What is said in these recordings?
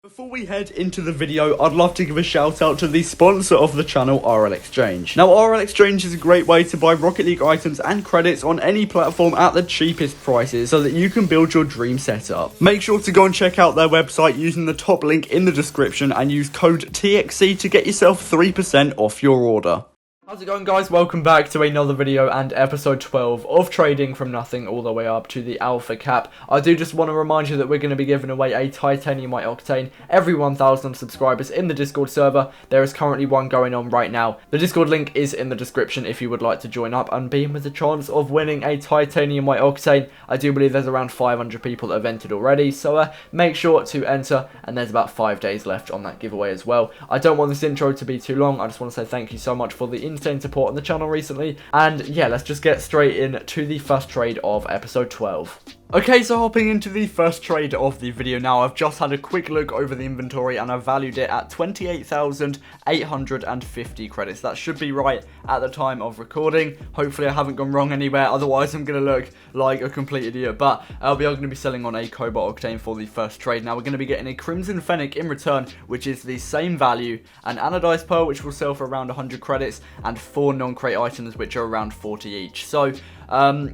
Before we head into the video, I'd love to give a shout out to the sponsor of the channel, RL Exchange. Now, RL Exchange is a great way to buy Rocket League items and credits on any platform at the cheapest prices so that you can build your dream setup. Make sure to go and check out their website using the top link in the description and use code TXC to get yourself 3% off your order. How's it going, guys? Welcome back to another video and episode 12 of Trading from Nothing all the way up to the Alpha Cap. I do just want to remind you that we're going to be giving away a Titanium White Octane every 1,000 subscribers in the Discord server. There is currently one going on right now. The Discord link is in the description if you would like to join up and be in with a chance of winning a Titanium White Octane. I do believe there's around 500 people that have entered already, so make sure to enter, and there's about 5 days left on that giveaway as well. I don't want this intro to be too long. I just want to say thank you so much for the insane support on the channel recently, and yeah, let's just get straight into the first trade of episode 12. Okay, so hopping into the first trade of the video now, I've just had a quick look over the inventory and I've valued it at 28,850 credits. That should be right at the time of recording. Hopefully I haven't gone wrong anywhere, otherwise I'm going to look like a complete idiot. But we are going to be selling on a Cobalt Octane for the first trade. Now we're going to be getting a Crimson Fennec in return, which is the same value, an Anodized Pearl, which will sell for around 100 credits, and 4 non-crate items, which are around 40 each. So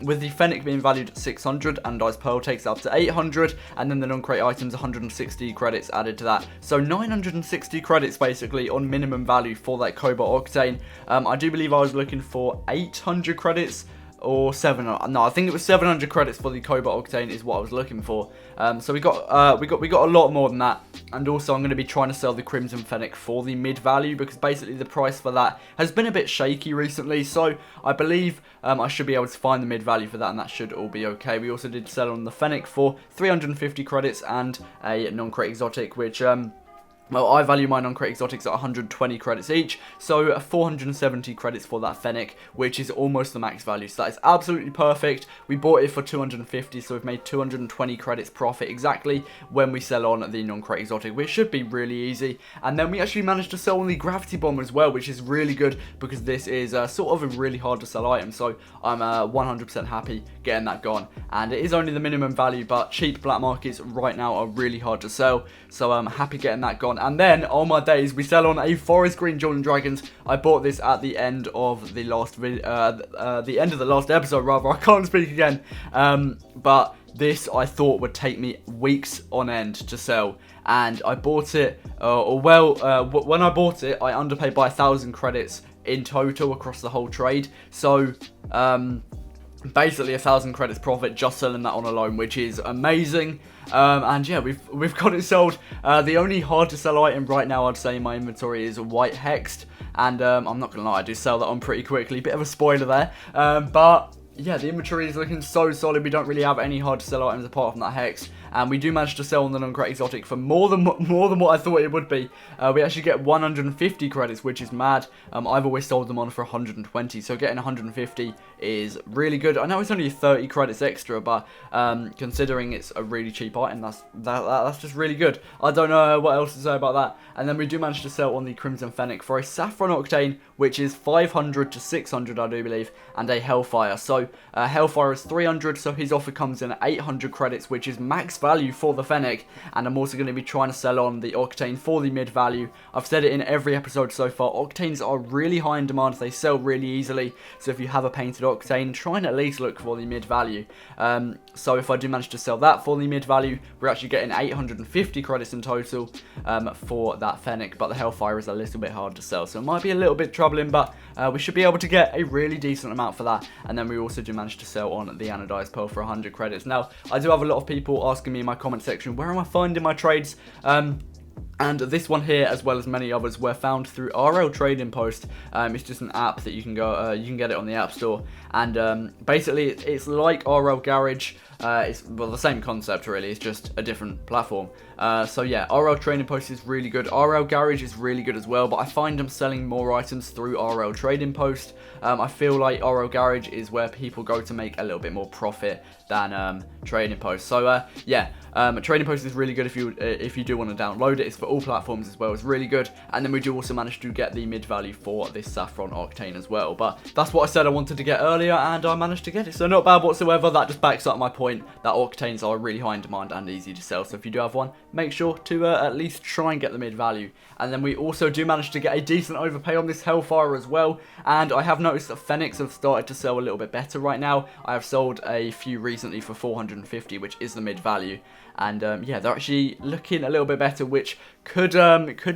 with the Fennec being valued at 600, Anodized Pearl takes it up to 800, and then the non-crate items 160 credits added to that. So 960 credits basically on minimum value for that Cobalt Octane. I do believe I was looking for 800 credits. Or 700. No, I think it was 700 credits for the Cobalt Octane is what I was looking for. So we got a lot more than that. And also I'm going to be trying to sell the Crimson Fennec for the mid value, because basically the price for that has been a bit shaky recently. So I believe I should be able to find the mid value for that, and that should all be okay. We also did sell on the Fennec for 350 credits and a non-crate exotic, which well, I value my non-crate exotics at 120 credits each, so 470 credits for that Fennec, which is almost the max value, so that is absolutely perfect. We bought it for 250, so we've made 220 credits profit exactly when we sell on the non-crate exotic, which should be really easy. And then we actually managed to sell on the Gravity Bomb as well, which is really good, because this is sort of a really hard to sell item, so I'm 100% happy getting that gone. And it is only the minimum value, but cheap black markets right now are really hard to sell, so I'm happy getting that gone. And then, on my days, we sell on a Forest Green Jordan Dragons. I bought this at the end of the last episode, rather. I can't speak again. But this, I thought, would take me weeks on end to sell. And I bought it, when I bought it, I underpaid by 1,000 credits in total across the whole trade. So, basically 1,000 credits profit just selling that on alone, which is amazing. And yeah, we've got it sold. The only hard to sell item right now, I'd say, in my inventory is White Hexed, and I'm not gonna lie, I do sell that on pretty quickly. Bit of a spoiler there, but yeah, the inventory is looking so solid. We don't really have any hard to sell items apart from that Hex, and we do manage to sell on the non-crate exotic for more than what I thought it would be. We actually get 150 credits, which is mad. I've always sold them on for 120, so getting 150 is really good. I know it's only 30 credits extra, but considering it's a really cheap item, that's just really good. I don't know what else to say about that. And then we do manage to sell on the Crimson Fennec for a Saffron Octane, which is 500 to 600, I do believe, and a Hellfire. So Hellfire is 300, so his offer comes in at 800 credits, which is max value for the Fennec. And I'm also going to be trying to sell on the Octane for the mid value. I've said it in every episode so far, Octanes are really high in demand. They sell really easily, so if you have a painted Octane, try and at least look for the mid value. So if I do manage to sell that for the mid value, we're actually getting 850 credits in total for that Fennec, but the Hellfire is a little bit hard to sell, so it might be a little bit troubling, but we should be able to get a really decent amount for that. And then we also do manage to sell on the Anodized Pearl for 100 credits. Now, I do have a lot of people asking me in my comment section, where am I finding my trades? And this one here, as well as many others, were found through RL Trading Post. It's just an app that you can go, you can get it on the App Store, and basically it's like RL Garage. It's, well, the same concept really, it's just a different platform. So yeah, RL Trading Post is really good. RL Garage is really good as well, but I find them selling more items through RL Trading Post. I feel like RL Garage is where people go to make a little bit more profit than Trading Post. So yeah, Trading Post is really good if you do want to download it. It's for all platforms as well. It's really good. And then we do also manage to get the mid value for this Saffron Octane as well. But that's what I said I wanted to get earlier, and I managed to get it. So not bad whatsoever. That just backs up my point point that Octanes are really high in demand and easy to sell. So if you do have one, make sure to at least try and get the mid value. And then we also do manage to get a decent overpay on this Hellfire as well. And I have noticed that Fenix have started to sell a little bit better right now. I have sold a few recently for 450, which is the mid value. And yeah, they're actually looking a little bit better, which could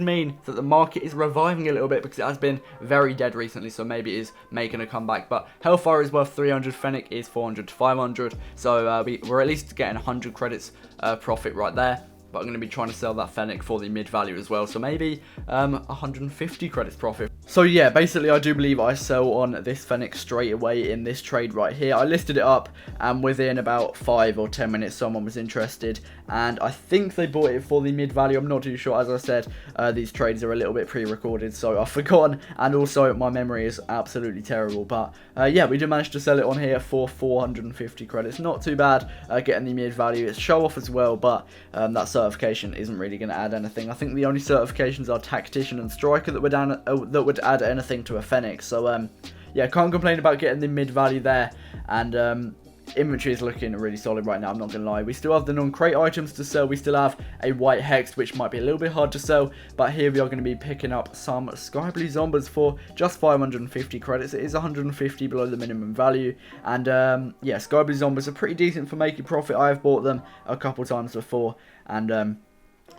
mean that the market is reviving a little bit, because it has been very dead recently. So maybe it is making a comeback. But Hellfire is worth 300, Fennec is 400 to 500. So we're at least getting 100 credits profit right there. But I'm going to be trying to sell that Fennec for the mid value as well. So maybe 150 credits profit. So yeah, basically I do believe I sell on this Fennec straight away in this trade right here. I listed it up, and within about 5 or 10 minutes someone was interested. And I think they bought it for the mid value. I'm not too sure. As I said, these trades are a little bit pre-recorded, so I've forgotten. And also my memory is absolutely terrible. But yeah, we did manage to sell it on here for 450 credits. Not too bad getting the mid value. It's show off as well, but that certification isn't really going to add anything. I think the only certifications are Tactician and Striker that would add anything to a Fennec. So yeah, can't complain about getting the mid value there. And inventory is looking really solid right now, I'm not going to lie. We still have the non-crate items to sell. We still have a white hex, which might be a little bit hard to sell. But here we are going to be picking up some Sky Blue Zombas for just 550 credits. It is 150 below the minimum value. And yeah, Sky Blue Zombas are pretty decent for making profit. I have bought them a couple times before. And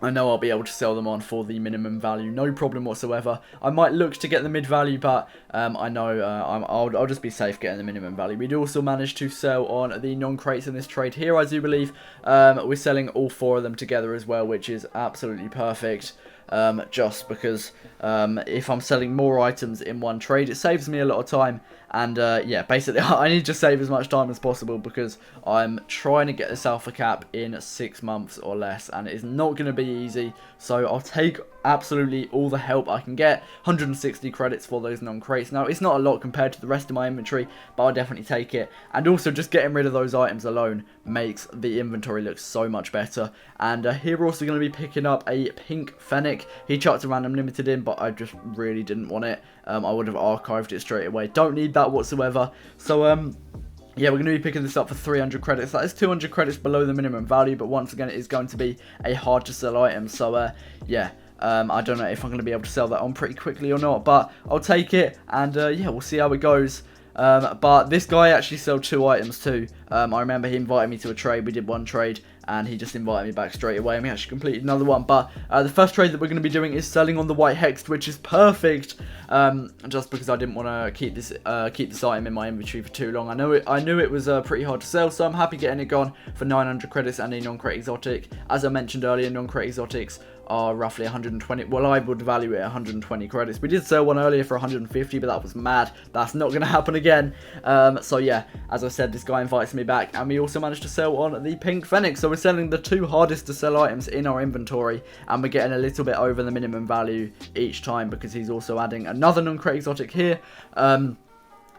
I know I'll be able to sell them on for the minimum value, no problem whatsoever. I might look to get the mid value, but I know I'll just be safe getting the minimum value. We do also manage to sell on the non-crates in this trade here, I do believe. We're selling all 4 of them together as well, which is absolutely perfect. Just because if I'm selling more items in one trade, it saves me a lot of time. And yeah, basically I need to save as much time as possible, because I'm trying to get this alpha cap in 6 months or less, and it is not going to be easy. So I'll take absolutely all the help I can get. 160 credits for those non-crates. Now, it's not a lot compared to the rest of my inventory, but I'll definitely take it. And also, just getting rid of those items alone makes the inventory look so much better. And here we're also going to be picking up a pink Fennec. He chucked a random limited in, but I just really didn't want it. I would have archived it straight away. Don't need that whatsoever. So yeah, we're going to be picking this up for 300 credits. That is 200 credits below the minimum value, but once again, it is going to be a hard to sell item. So yeah, I don't know if I'm going to be able to sell that on pretty quickly or not, but I'll take it. And yeah, we'll see how it goes. But this guy actually sold 2 items too. I remember he invited me to a trade. We did one trade, and he just invited me back straight away, and we actually completed another one. But the first trade that we're going to be doing is selling on the white hex, which is perfect. Just because I didn't want to keep this item in my inventory for too long. I knew it was pretty hard to sell, so I'm happy getting it gone for 900 credits and a non-crate exotic. As I mentioned earlier, non-crate exotics are roughly 120. Well, I would value it at 120 credits. We did sell one earlier for 150, but that was mad. That's not going to happen again. So yeah, as I said, this guy invites me back, and we also managed to sell on the pink Fennec. So we're selling the 2 hardest to sell items in our inventory, and we're getting a little bit over the minimum value each time, because he's also adding another non-crate exotic here.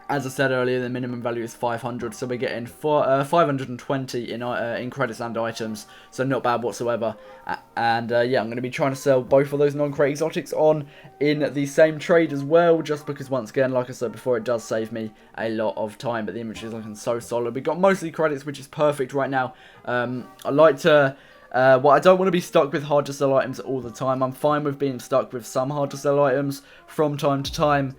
As I said earlier, the minimum value is 500, so we're getting 520 in credits and items, so not bad whatsoever. And yeah, I'm going to be trying to sell both of those non-crate exotics on in the same trade as well, just because, once again, like I said before, it does save me a lot of time, but the inventory is looking so solid. We've got mostly credits, which is perfect right now. I like to... well, I don't want to be stuck with hard to sell items all the time. I'm fine with being stuck with some hard to sell items from time to time.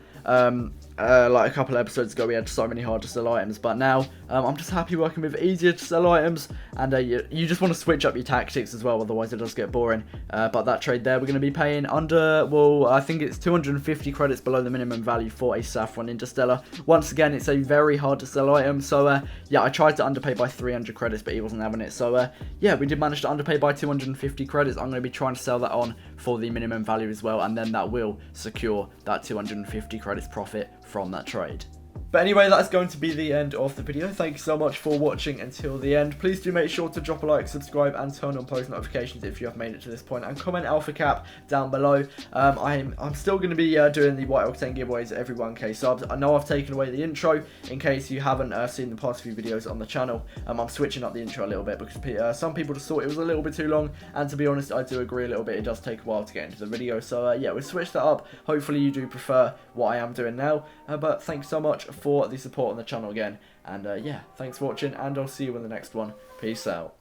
Like a couple of episodes ago, we had so many hard to sell items, but now I'm just happy working with easier to sell items. And you just want to switch up your tactics as well, otherwise it does get boring. But that trade there, we're going to be paying under, well, I think it's 250 credits below the minimum value for a Saffron Interstellar. Once again, it's a very hard to sell item, so yeah, I tried to underpay by 300 credits, but he wasn't having it. So yeah, we did manage to underpay by 250 credits. I'm going to be trying to sell that on for the minimum value as well, and then that will secure that 250 credits profit from that trade. But anyway, that's going to be the end of the video. Thank you so much for watching until the end. Please do make sure to drop a like, subscribe, and turn on post notifications if you have made it to this point. And comment alpha cap down below. I'm still going to be doing the White Octane giveaways every 1k subs. I know I've taken away the intro in case you haven't seen the past few videos on the channel. I'm switching up the intro a little bit because some people just thought it was a little bit too long. And to be honest, I do agree a little bit. It does take a while to get into the video. So yeah, we'll switch that up. Hopefully you do prefer what I am doing now. But thanks so much for the support on the channel again. And yeah, thanks for watching, and I'll see you in the next one. Peace out.